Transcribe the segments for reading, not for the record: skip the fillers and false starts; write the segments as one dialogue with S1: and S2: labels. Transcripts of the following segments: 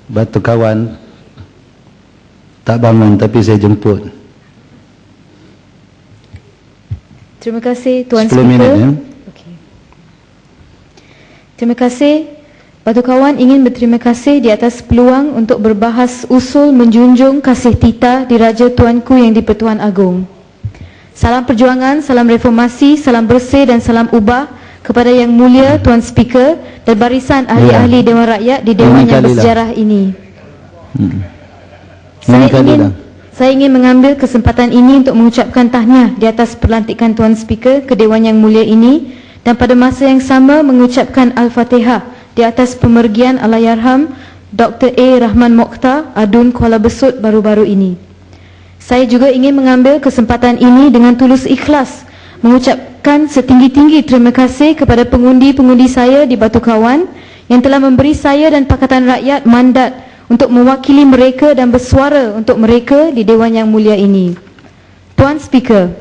S1: Batu Kawan tak bangun tapi saya jemput.
S2: Terima kasih Tuan
S1: 10 minit
S2: Speaker.
S1: ya.
S2: Okay. Terima kasih. Batu Kawan ingin berterima kasih di atas peluang untuk berbahas usul menjunjung kasih tita diraja Tuanku Yang di-Pertuan Agong. Salam perjuangan, salam reformasi, salam bersih dan salam ubah kepada Yang Mulia Tuan Speaker dan barisan ahli-ahli Dewan Rakyat di Dewan yang bersejarah ini. Saya ingin mengambil kesempatan ini untuk mengucapkan tahniah di atas pelantikan Tuan Speaker ke Dewan Yang Mulia ini dan pada masa yang sama mengucapkan Al-Fatihah di atas pemergian Allahyarham Dr. A. Rahman Mokhtar, Adun Kuala Besut baru-baru ini. Saya juga ingin mengambil kesempatan ini dengan tulus ikhlas mengucapkan setinggi-tinggi terima kasih kepada pengundi-pengundi saya di Batu Kawan yang telah memberi saya dan Pakatan Rakyat mandat untuk mewakili mereka dan bersuara untuk mereka di Dewan Yang Mulia ini. Tuan Speaker,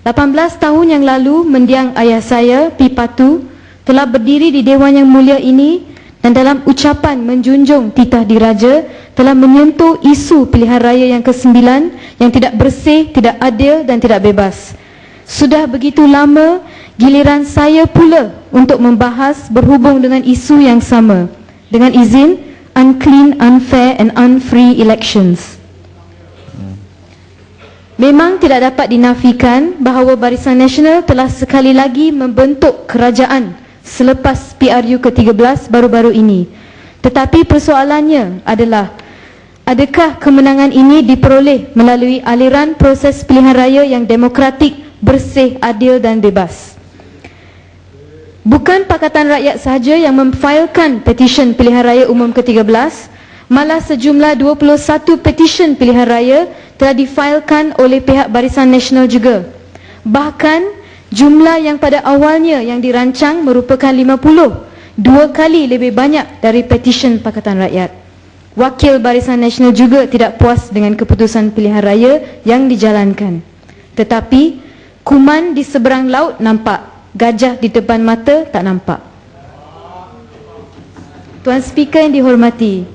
S2: 18 tahun yang lalu mendiang ayah saya, Pi Patu, telah berdiri di Dewan Yang Mulia ini dan dalam ucapan menjunjung titah diraja telah menyentuh isu pilihan raya yang ke-9 yang tidak bersih, tidak adil dan tidak bebas. Sudah begitu lama giliran saya pula untuk membahas berhubung dengan isu yang sama. Dengan izin, unclean, unfair and unfree elections. Memang tidak dapat dinafikan bahawa Barisan Nasional telah sekali lagi membentuk kerajaan selepas PRU ke-13 baru-baru ini. Tetapi persoalannya adalah, adakah kemenangan ini diperoleh melalui aliran proses pilihan raya yang demokratik, bersih, adil dan bebas? Bukan Pakatan Rakyat sahaja yang memfailkan petisyen pilihan raya umum ke-13, malah sejumlah 21 petisyen pilihan raya telah difailkan oleh pihak Barisan Nasional juga. Bahkan jumlah yang pada awalnya yang dirancang merupakan 50, 2 kali lebih banyak dari petisyen Pakatan Rakyat. Wakil Barisan Nasional juga tidak puas dengan keputusan pilihan raya yang dijalankan. Tetapi kuman di seberang laut nampak, gajah di depan mata tak nampak. Tuan Speaker yang dihormati,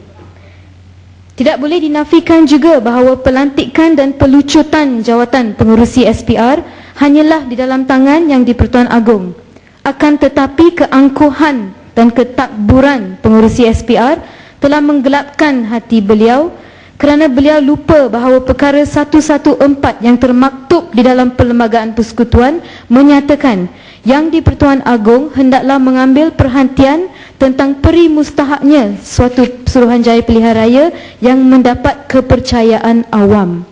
S2: tidak boleh dinafikan juga bahawa pelantikan dan pelucutan jawatan pengurusi SPR hanyalah di dalam tangan Yang di-Pertuan Agong. Akan tetapi keangkuhan dan ketakburan pengurusi SPR telah menggelapkan hati beliau kerana beliau lupa bahawa perkara 114 yang termaktub di dalam Perlembagaan Persekutuan menyatakan Yang di-Pertuan Agong hendaklah mengambil perhatian tentang peri mustahaknya suatu Suruhanjaya Pilihan Raya yang mendapat kepercayaan awam.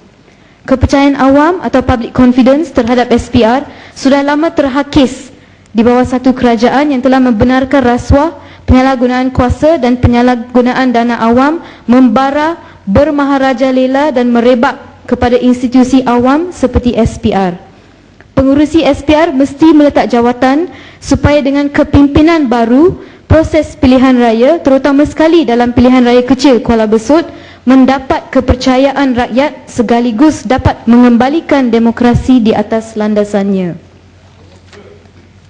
S2: Kepercayaan awam atau public confidence terhadap SPR sudah lama terhakis di bawah satu kerajaan yang telah membenarkan rasuah, penyalahgunaan kuasa dan penyalahgunaan dana awam membara, bermaharajalela dan merebak kepada institusi awam seperti SPR. Pengurusi SPR mesti meletak jawatan supaya dengan kepimpinan baru, proses pilihan raya, terutama sekali dalam pilihan raya kecil Kuala Besut, mendapat kepercayaan rakyat sekaligus dapat mengembalikan demokrasi di atas landasannya.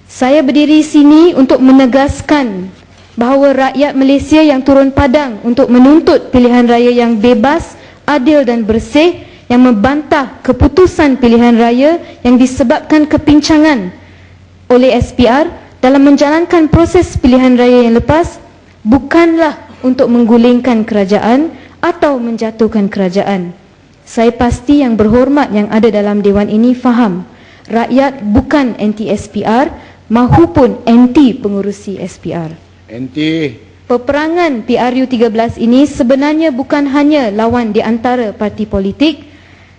S2: Saya berdiri sini untuk menegaskan bahawa rakyat Malaysia yang turun padang untuk menuntut pilihan raya yang bebas, adil dan bersih, yang membantah keputusan pilihan raya yang disebabkan kepincangan oleh SPR dalam menjalankan proses pilihan raya yang lepas, bukanlah untuk menggulingkan kerajaan atau menjatuhkan kerajaan. Saya pasti yang berhormat yang ada dalam Dewan ini faham, rakyat bukan anti-SPR mahupun anti pengurusi SPR. Peperangan PRU 13 ini sebenarnya bukan hanya lawan di antara parti politik,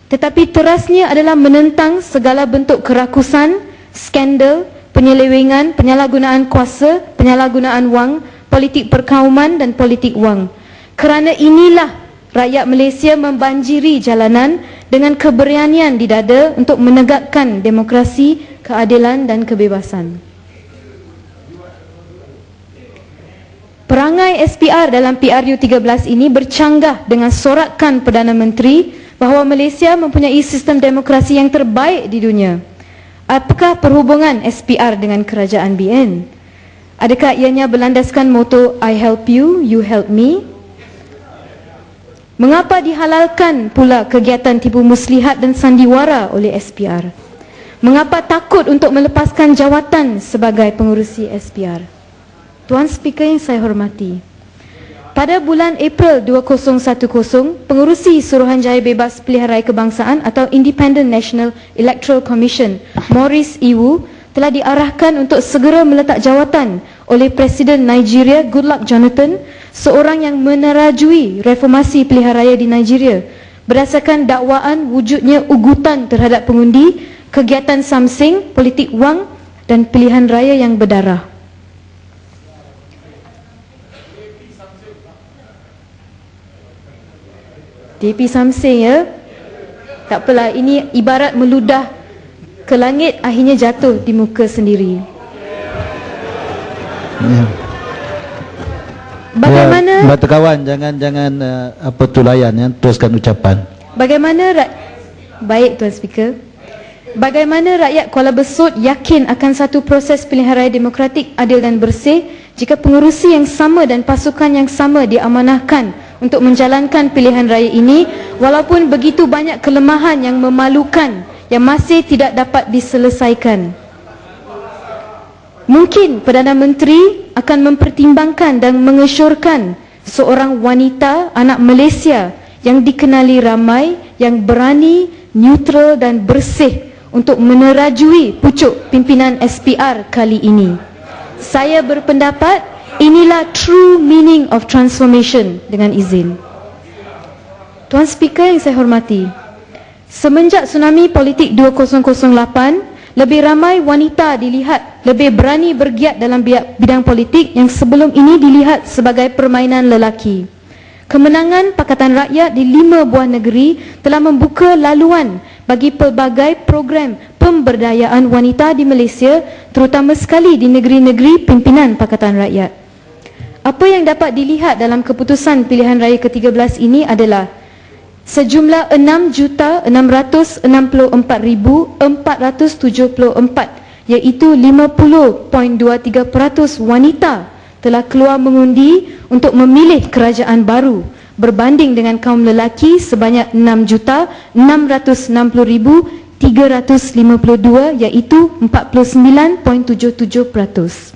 S2: tetapi terasnya adalah menentang segala bentuk kerakusan, skandal, penyelewengan, penyalahgunaan kuasa, penyalahgunaan wang, politik perkauman dan politik wang. Kerana inilah rakyat Malaysia membanjiri jalanan dengan keberanian di dada untuk menegakkan demokrasi, keadilan dan kebebasan. Perangai SPR dalam PRU 13 ini bercanggah dengan sorakan Perdana Menteri bahawa Malaysia mempunyai sistem demokrasi yang terbaik di dunia. Apakah perhubungan SPR dengan kerajaan BN? Adakah ianya berlandaskan moto I help you, you help me? Mengapa dihalalkan pula kegiatan tipu muslihat dan sandiwara oleh SPR? Mengapa takut untuk melepaskan jawatan sebagai pengurusi SPR? Tuan Speaker yang saya hormati, pada bulan April 2010, pengurusi Suruhanjaya Bebas Pilihan Raya Kebangsaan atau Independent National Electoral Commission, Maurice Iwu, telah diarahkan untuk segera meletak jawatan oleh Presiden Nigeria Goodluck Jonathan, seorang yang menerajui reformasi pilihan raya di Nigeria berdasarkan dakwaan wujudnya ugutan terhadap pengundi, kegiatan samsing, politik wang dan pilihan raya yang berdarah. DP samsing ya. Tak apalah, ini ibarat meludah ke langit akhirnya jatuh di muka sendiri.
S1: Ya.
S2: Bagaimana
S1: Batu kawan, jangan apa tu layan ya, teruskan ucapan.
S2: Baik Tuan Speaker. Bagaimana rakyat Kuala Besut yakin akan satu proses pilihan raya demokratik adil dan bersih jika pengurusi yang sama dan pasukan yang sama diamanahkan untuk menjalankan pilihan raya ini walaupun begitu banyak kelemahan yang memalukan yang masih tidak dapat diselesaikan. Mungkin Perdana Menteri akan mempertimbangkan dan mengesyorkan seorang wanita anak Malaysia yang dikenali ramai, yang berani, neutral dan bersih untuk menerajui pucuk pimpinan SPR kali ini. Saya berpendapat inilah true meaning of transformation dengan izin. Tuan Speaker yang saya hormati, semenjak tsunami politik 2008, lebih ramai wanita dilihat lebih berani bergiat dalam bidang politik yang sebelum ini dilihat sebagai permainan lelaki. Kemenangan Pakatan Rakyat di 5 buah negeri telah membuka laluan bagi pelbagai program pemberdayaan wanita di Malaysia, terutama sekali di negeri-negeri pimpinan Pakatan Rakyat. Apa yang dapat dilihat dalam keputusan pilihan raya ke-13 ini adalah sejumlah 6,664,474 iaitu 50.23% wanita telah keluar mengundi untuk memilih kerajaan baru berbanding dengan kaum lelaki sebanyak 6,660,352 iaitu 49.77%.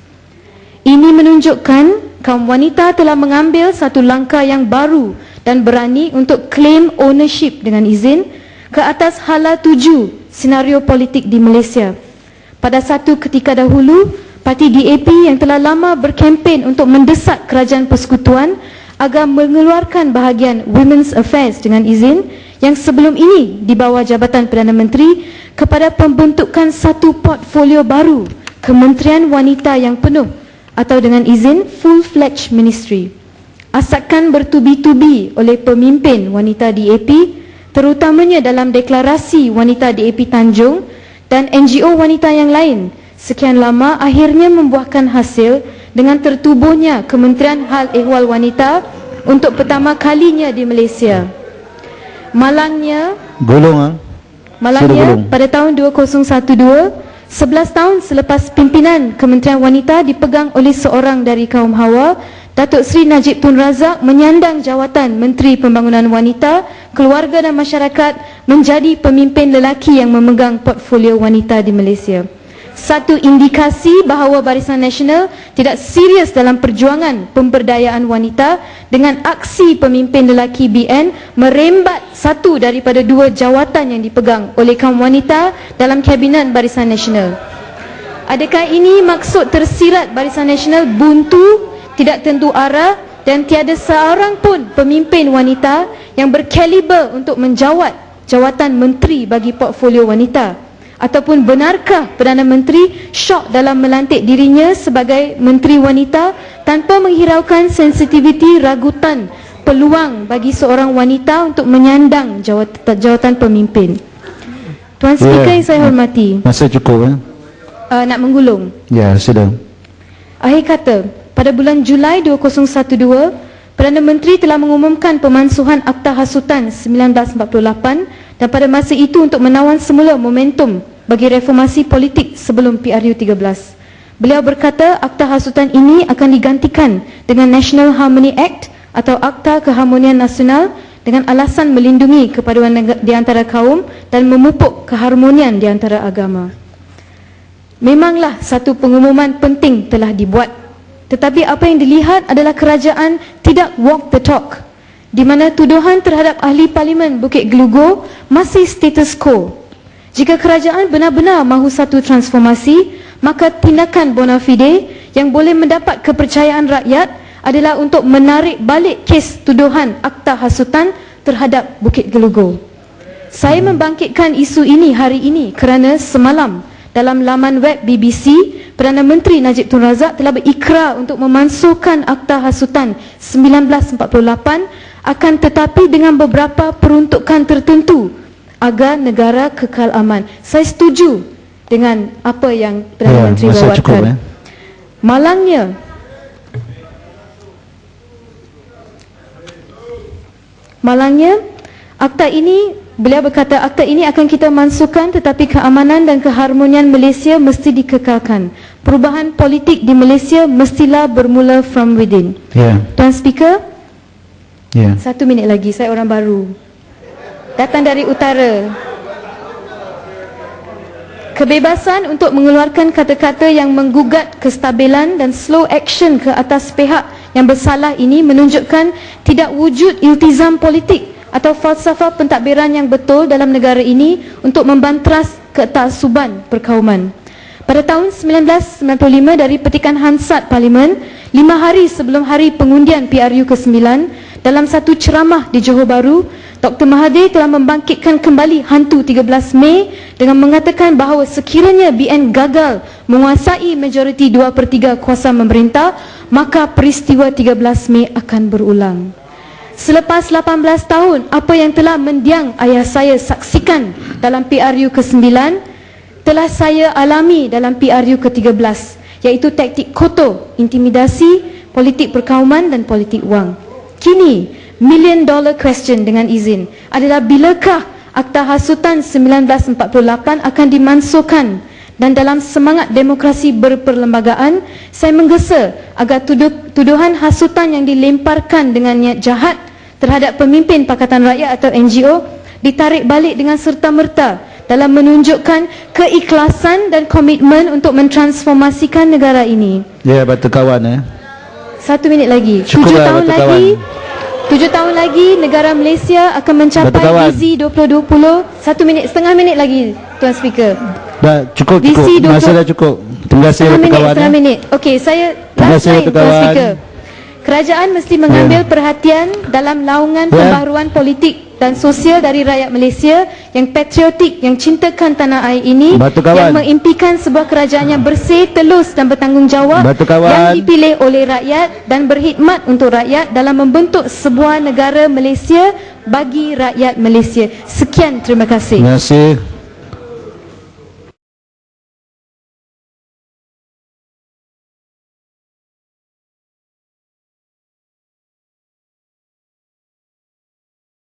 S2: Ini menunjukkan kaum wanita telah mengambil satu langkah yang baru dan berani untuk claim ownership dengan izin ke atas hala tuju senario politik di Malaysia. Pada satu ketika dahulu, parti DAP yang telah lama berkempen untuk mendesak kerajaan persekutuan agar mengeluarkan bahagian Women's Affairs dengan izin yang sebelum ini di bawah Jabatan Perdana Menteri kepada pembentukan satu portfolio baru, Kementerian Wanita yang penuh atau dengan izin full-fledged ministry. Asakan bertubi-tubi oleh pemimpin wanita DAP, terutamanya dalam deklarasi wanita DAP Tanjung dan NGO wanita yang lain, sekian lama akhirnya membuahkan hasil dengan tertubuhnya Kementerian Hal Ehwal Wanita untuk pertama kalinya di Malaysia. Malangnya pada tahun 2012, 11 tahun selepas pimpinan Kementerian Wanita dipegang oleh seorang dari kaum Hawa, Datuk Seri Najib Tun Razak menyandang jawatan Menteri Pembangunan Wanita, Keluarga dan Masyarakat menjadi pemimpin lelaki yang memegang portfolio wanita di Malaysia. Satu indikasi bahawa Barisan Nasional tidak serius dalam perjuangan pemberdayaan wanita dengan aksi pemimpin lelaki BN merembat satu daripada 2 jawatan yang dipegang oleh kaum wanita dalam Kabinet Barisan Nasional. Adakah ini maksud tersirat Barisan Nasional buntu, tidak tentu arah dan tiada seorang pun pemimpin wanita yang berkaliber untuk menjawat jawatan menteri bagi portfolio wanita? Ataupun benarkah Perdana Menteri syok dalam melantik dirinya sebagai Menteri Wanita tanpa menghiraukan sensitiviti ragutan peluang bagi seorang wanita untuk menyandang jawatan pemimpin? Tuan Speaker yang saya hormati,
S1: masa cukup
S2: nak menggulung.
S1: Ya, sudah.
S2: Akhir kata, pada bulan Julai 2012, Perdana Menteri telah mengumumkan pemansuhan Akta Hasutan 1948 dan pada masa itu untuk menawan semula momentum bagi reformasi politik sebelum PRU 13. Beliau berkata Akta Hasutan ini akan digantikan dengan National Harmony Act atau Akta Keharmonian Nasional dengan alasan melindungi kepaduan di antara kaum dan memupuk keharmonian di antara agama. Memanglah satu pengumuman penting telah dibuat, tetapi apa yang dilihat adalah kerajaan tidak walk the talk, di mana tuduhan terhadap ahli parlimen Bukit Gelugur masih status quo. Jika kerajaan benar-benar mahu satu transformasi, maka tindakan bona fide yang boleh mendapat kepercayaan rakyat adalah untuk menarik balik kes tuduhan akta hasutan terhadap Bukit Gelugur. Saya membangkitkan isu ini hari ini kerana semalam dalam laman web BBC, Perdana Menteri Najib Tun Razak telah berikrar untuk memansuhkan akta hasutan 1948, akan tetapi dengan beberapa peruntukan tertentu agar negara kekal aman. Saya setuju dengan apa yang Perdana Menteri
S1: masa
S2: bawakan.
S1: cukup,
S2: Malangnya, akta ini, beliau berkata, akta ini akan kita mansuhkan tetapi keamanan dan keharmonian Malaysia mesti dikekalkan. Perubahan politik di Malaysia mestilah bermula from within. Tuan Speaker, 1 minit lagi, saya orang baru. Datang dari utara. Kebebasan untuk mengeluarkan kata-kata yang menggugat kestabilan dan slow action ke atas pihak yang bersalah ini menunjukkan tidak wujud iltizam politik atau falsafah pentadbiran yang betul dalam negara ini untuk membantras ketaksuban perkauman. Pada tahun 1995 dari petikan Hansard Parlimen, 5 hari sebelum hari pengundian PRU ke-9, dalam satu ceramah di Johor Bahru, Dr. Mahathir telah membangkitkan kembali hantu 13 Mei dengan mengatakan bahawa sekiranya BN gagal menguasai majoriti 2/3 kuasa memerintah, maka peristiwa 13 Mei akan berulang. Selepas 18 tahun, apa yang telah mendiang ayah saya saksikan dalam PRU ke-9 telah saya alami dalam PRU ke-13, iaitu taktik kotor, intimidasi, politik perkauman dan politik wang. Kini, $1 million question dengan izin adalah bilakah akta hasutan 1948 akan dimansuhkan, dan dalam semangat demokrasi berperlembagaan, saya menggesa agar tuduhan hasutan yang dilemparkan dengan niat jahat terhadap pemimpin Pakatan Rakyat atau NGO ditarik balik dengan serta-merta dalam menunjukkan keikhlasan dan komitmen untuk mentransformasikan negara ini.
S1: Ya, batu kawan
S2: 1 minit lagi. 7
S1: Cukuplah,
S2: tahun
S1: batu
S2: lagi. 7 tahun lagi negara Malaysia akan mencapai Visi 2020. 1,5 minit lagi, Tuan Speaker.
S1: Dah cukup,
S2: Visi 20.
S1: masa dah cukup. Terima kasih batu kawan.
S2: Setengah minit. Okey, saya
S1: Terima
S2: last
S1: kasih,
S2: line,
S1: batu
S2: Tuan
S1: kawan.
S2: Speaker. Kerajaan mesti mengambil perhatian dalam naungan pembaharuan politik dan sosial dari rakyat Malaysia yang patriotik, yang cintakan tanah air ini,
S1: Batu kawan.
S2: yang mengimpikan sebuah kerajaan yang bersih, telus dan bertanggungjawab,
S1: Batu kawan.
S2: yang dipilih oleh rakyat dan berkhidmat untuk rakyat dalam membentuk sebuah negara Malaysia bagi rakyat Malaysia. Sekian, terima kasih.
S1: Terima kasih.